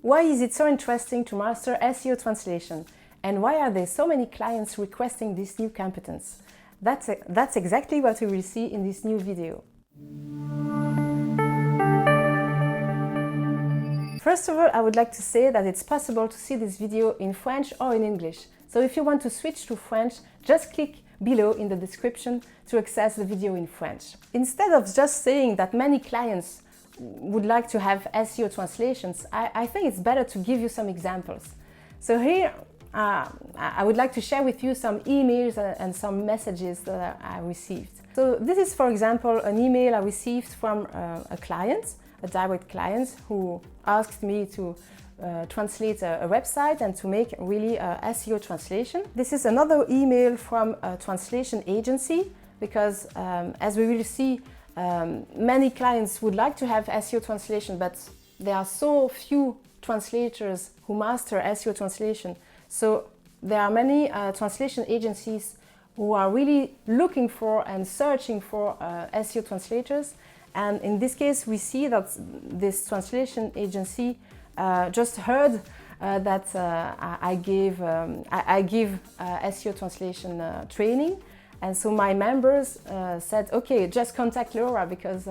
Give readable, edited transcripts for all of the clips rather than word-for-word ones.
Why is it so interesting to master SEO translation? And why are there so many clients requesting this new competence? That's exactly what we will see in this new video. First of all, I would like to say that it's possible to see this video in French or in English. So if you want to switch to French, just click below in the description to access the video in French. Instead of just saying that many clients would like to have SEO translations, I think it's better to give you some examples. So here I would like to share with you some emails and some messages that I received. So this is, for example, an email I received from a client, a direct client, who asked me to translate a website and to make really a SEO translation. This is another email from a translation agency because as we will see, many clients would like to have SEO translation, but there are so few translators who master SEO translation. So there are many translation agencies who are really looking for and searching for SEO translators. And in this case, we see that this translation agency just heard that I give SEO translation training. And so my members said, okay, just contact Laura because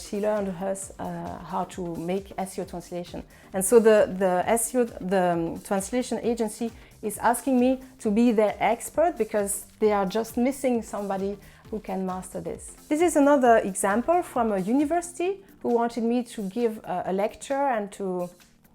she learned us how to make SEO translation. And so the translation agency is asking me to be their expert because they are just missing somebody who can master this. This is another example from a university who wanted me to give a lecture and to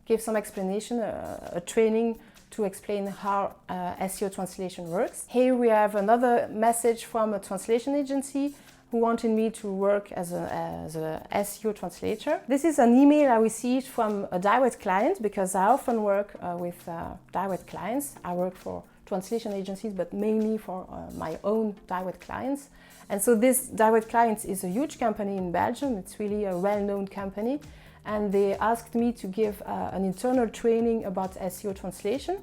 give some explanation, a training to explain how SEO translation works. Here we have another message from a translation agency who wanted me to work as a SEO translator. This is an email I received from a direct client because I often work with direct clients. I work for translation agencies, but mainly for my own direct clients. And so this direct client is a huge company in Belgium. It's really a well-known company. And they asked me to give an internal training about SEO translation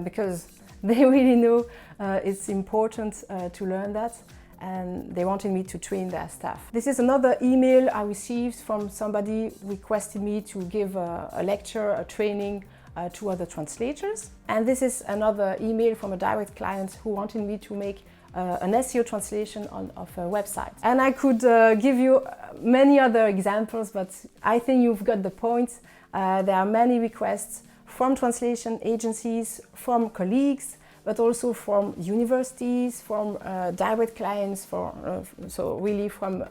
because they really know it's important to learn that. And they wanted me to train their staff. This is another email I received from somebody who requested me to give a lecture, a training to other translators. And this is another email from a direct client who wanted me to make an SEO translation of a website. And I could give you many other examples, but I think you've got the point. There are many requests from translation agencies, from colleagues, but also from universities, from direct clients, so really from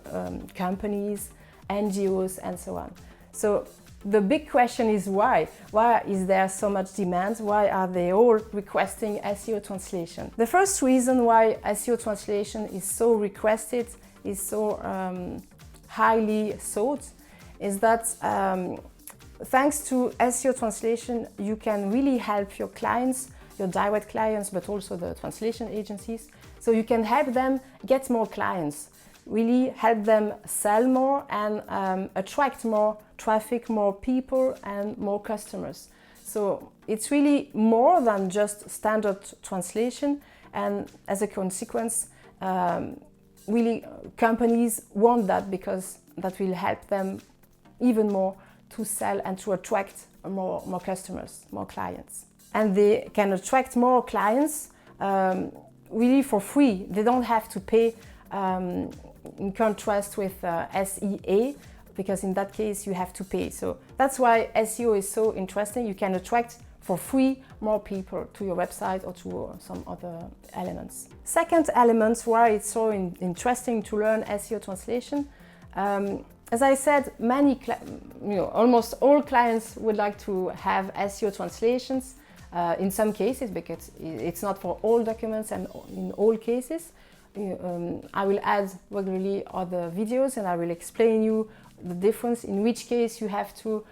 companies, NGOs, and so on. So the big question is why? Why is there so much demand? Why are they all requesting SEO translation? The first reason why SEO translation is so requested, is so highly sought, is that thanks to SEO translation, you can really help your clients, your direct clients, but also the translation agencies. So you can help them get more clients, really help them sell more and attract more traffic, more people and more customers. So it's really more than just standard translation, and as a consequence, really companies want that because that will help them even more to sell and to attract more customers, more clients. And they can attract more clients really for free. They don't have to pay in contrast with SEA, because in that case you have to pay. So that's why SEO is so interesting. You can attract for free more people to your website or to some other elements. Second element why it's so interesting to learn SEO translation. As I said, almost all clients would like to have SEO translations. In some cases, because it's not for all documents and in all cases. I will add regularly other videos and I will explain you the difference, in which case you have to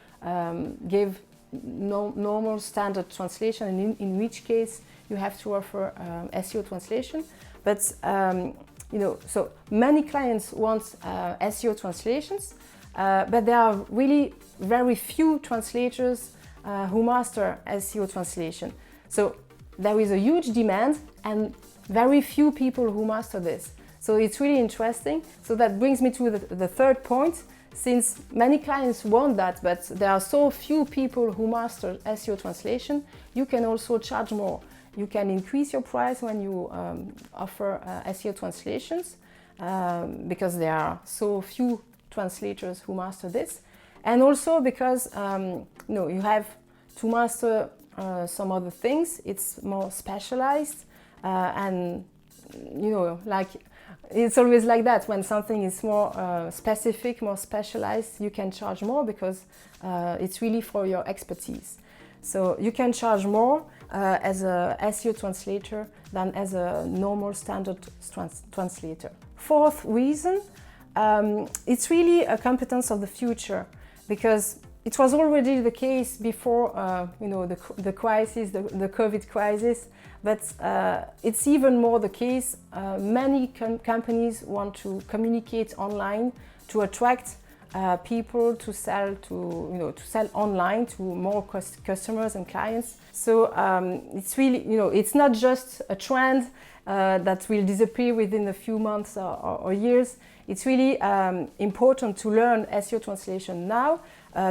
give normal standard translation and in which case you have to offer SEO translation. But so many clients want SEO translations, but there are really very few translators who master SEO translation. So there is a huge demand and very few people who master this. So it's really interesting. So that brings me to the third point. since many clients want that, but there are so few people who master SEO translation, you can also charge more. You can increase your price when you offer SEO translations because there are so few translators who master this, and also because you have to master some other things. It's more specialized, and like it's always like that. When something is more specific, more specialized, you can charge more because it's really for your expertise. So you can charge more as a SEO translator than as a normal standard translator. Fourth reason, it's really a competence of the future, because it was already the case before the crisis, the COVID crisis, but it's even more the case. Many companies want to communicate online to attract people to sell online to more customers and clients. So it's really, it's not just a trend that will disappear within a few months or years. It's really important to learn SEO translation now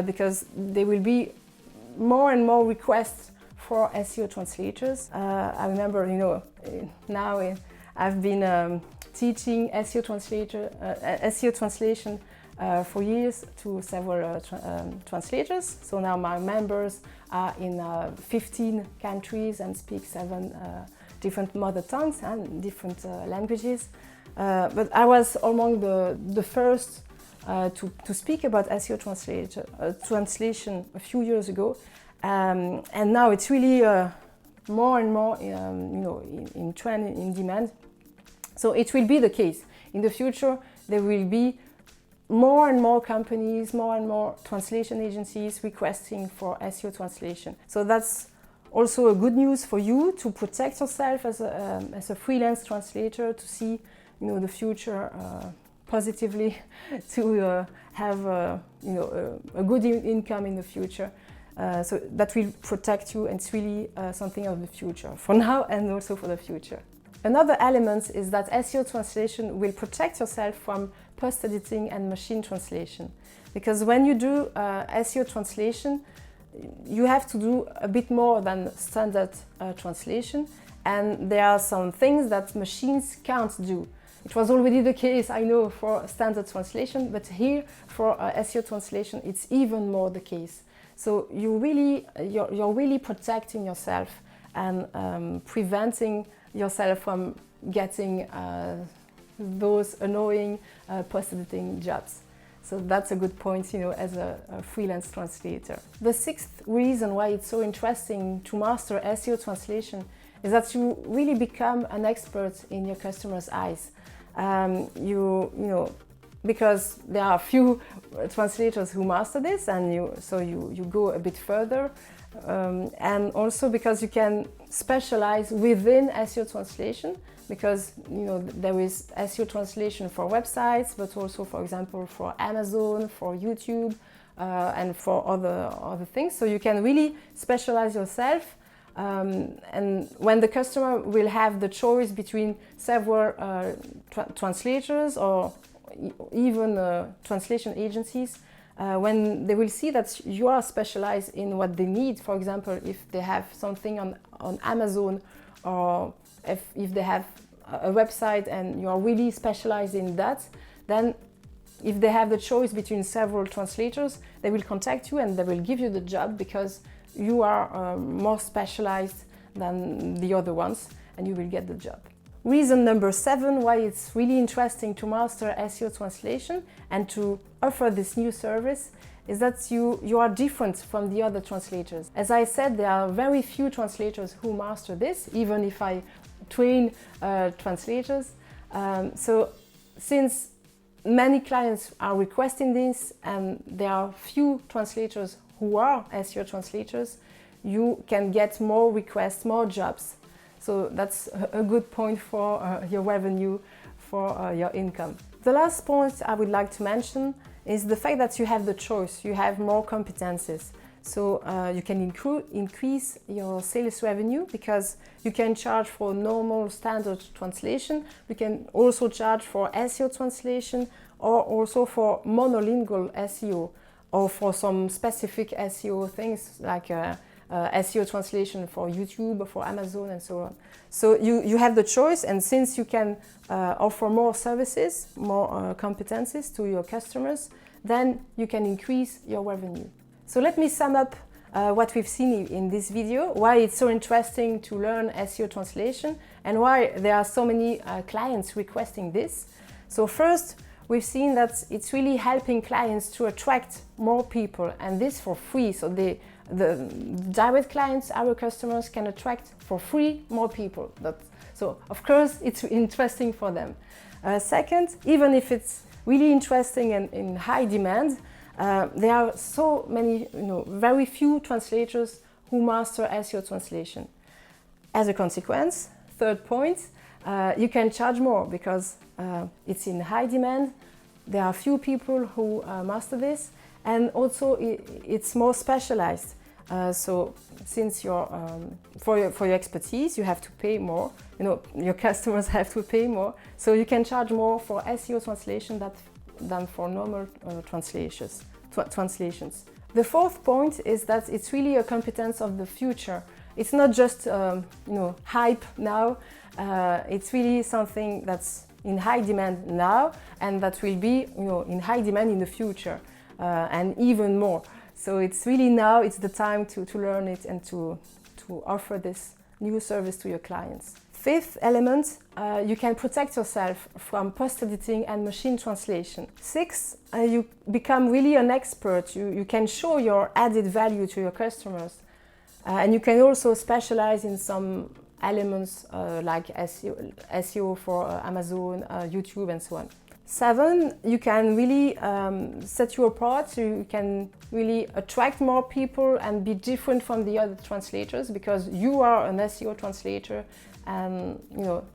because there will be more and more requests for SEO translators. I remember, now I've been teaching SEO translation for years to several translators. So now my members are in 15 countries and speak 7 different mother tongues and different languages. But I was among the first to speak about SEO translation a few years ago, and now it's really more and more in trend, in demand. So it will be the case in the future. There will be more and more companies, more and more translation agencies requesting for SEO translation. So that's also a good news for you to protect yourself as a freelance translator, to see the future positively, to have a good income in the future. So that will protect you, and it's really something of the future for now and also for the future. Another element is that SEO translation will protect yourself from post-editing and machine translation. Because when you do SEO translation, you have to do a bit more than standard translation, and there are some things that machines can't do. It was already the case, I know, for standard translation, but here for SEO translation it's even more the case. So you're really protecting yourself and preventing yourself from getting those annoying post-editing jobs. So that's a good point, as a freelance translator. The sixth reason why it's so interesting to master SEO translation is that you really become an expert in your customers' eyes. Because there are few translators who master this, and you go a bit further, and also because you can specialize within SEO translation, because there is SEO translation for websites, but also, for example, for Amazon, for YouTube, and for other things. So you can really specialize yourself. And when the customer will have the choice between several translators or even translation agencies, when they will see that you are specialized in what they need, for example, if they have something on Amazon, or if they have a website and you are really specialized in that, then if they have the choice between several translators, they will contact you and they will give you the job because you are more specialized than the other ones, and you will get the job. Reason number 7 why it's really interesting to master SEO translation and to offer this new service is that you are different from the other translators. As I said, there are very few translators who master this, even if I train translators. So since many clients are requesting this and there are few translators who are SEO translators, you can get more requests, more jobs. So that's a good point for your revenue, for your income. The last point I would like to mention is the fact that you have the choice, you have more competences. So you can increase your sales revenue because you can charge for normal standard translation. You can also charge for SEO translation or also for monolingual SEO, or for some specific SEO things like SEO translation for YouTube or for Amazon and so on. So you have the choice, and since you can offer more services, more competencies to your customers, then you can increase your revenue. So let me sum up what we've seen in this video, why it's so interesting to learn SEO translation and why there are so many clients requesting this. So first, we've seen that it's really helping clients to attract more people, and this for free. So the direct clients, our customers, can attract for free more people. So of course it's interesting for them. Second, even if it's really interesting and in high demand, there are so many, very few translators who master SEO translation. As a consequence, third point, you can charge more because it's in high demand. There are few people who master this, and also it's more specialized. So since for your expertise, you have to pay more. Your customers have to pay more. So you can charge more for SEO translation than for normal translations. The fourth point is that it's really a competence of the future. It's not just hype now. It's really something that's in high demand now, and that will be in high demand in the future, and even more. So it's really now, it's the time to learn it and to offer this new service to your clients. Fifth element, you can protect yourself from post-editing and machine translation. Sixth, you become really an expert. You can show your added value to your customers. And you can also specialize in some elements like SEO for Amazon, YouTube, and so on. 7, you can really set you apart. So you can really attract more people and be different from the other translators, because you are an SEO translator, and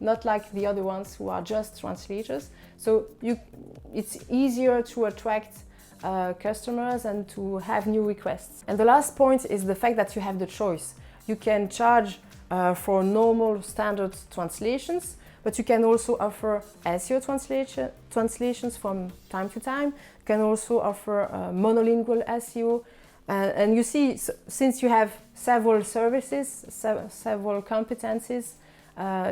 not like the other ones who are just translators. So it's easier to attract customers and to have new requests. And the last point is the fact that you have the choice. You can charge for normal standard translations, but you can also offer SEO translations from time to time. You can also offer monolingual SEO. And you see, since you have several services, several competencies,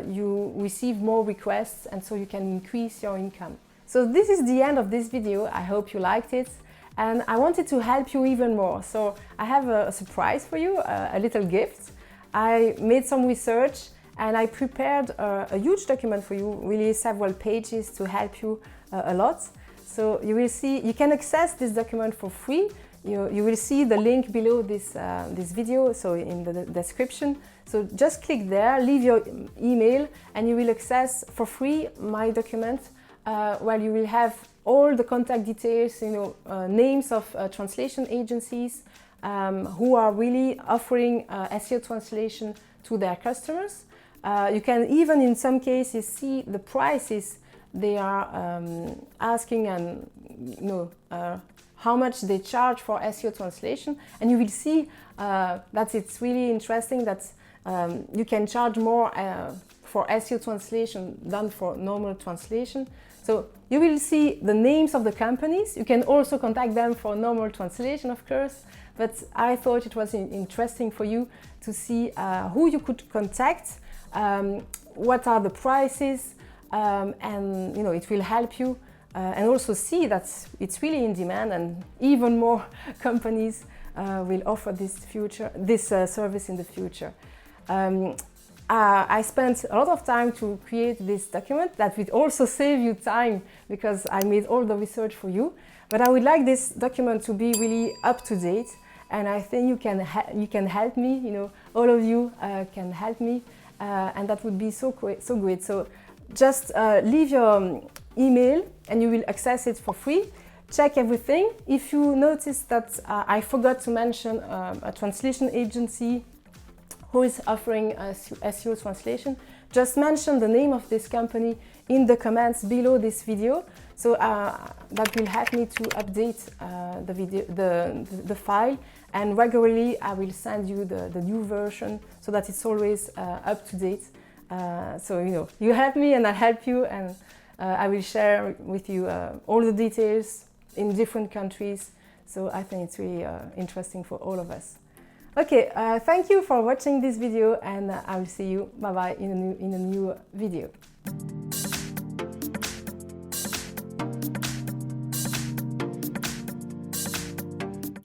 you receive more requests, and so you can increase your income. So this is the end of this video. I hope you liked it, and I wanted to help you even more. So I have a surprise for you, a little gift. I made some research and I prepared a huge document for you, really several pages to help you a lot. So you will see, you can access this document for free. You will see the link below this video, so in the description. So just click there, leave your email, and you will access for free my document, where you will have all the contact details, names of translation agencies who are really offering SEO translation to their customers. You can even in some cases see the prices they are asking, and how much they charge for SEO translation, and you will see that it's really interesting that you can charge more for SEO translation than for normal translation. So you will see the names of the companies. You can also contact them for normal translation, of course, but I thought it was interesting for you to see who you could contact, what are the prices, and it will help you and also see that it's really in demand, and even more companies will offer this service in the future. I spent a lot of time to create this document that will also save you time, because I made all the research for you. But I would like this document to be really up to date, and I think you can help me. All of you can help me, and that would be so great. So just leave your email, and you will access it for free. Check everything. If you notice that I forgot to mention a translation agency who is offering SEO translation, just mention the name of this company in the comments below this video. So that will help me to update the file, and regularly I will send you the new version so that it's always up to date. So you help me and I help you, and I will share with you all the details in different countries. So I think it's really interesting for all of us. Okay, thank you for watching this video, and I will see you, bye bye, in a new video.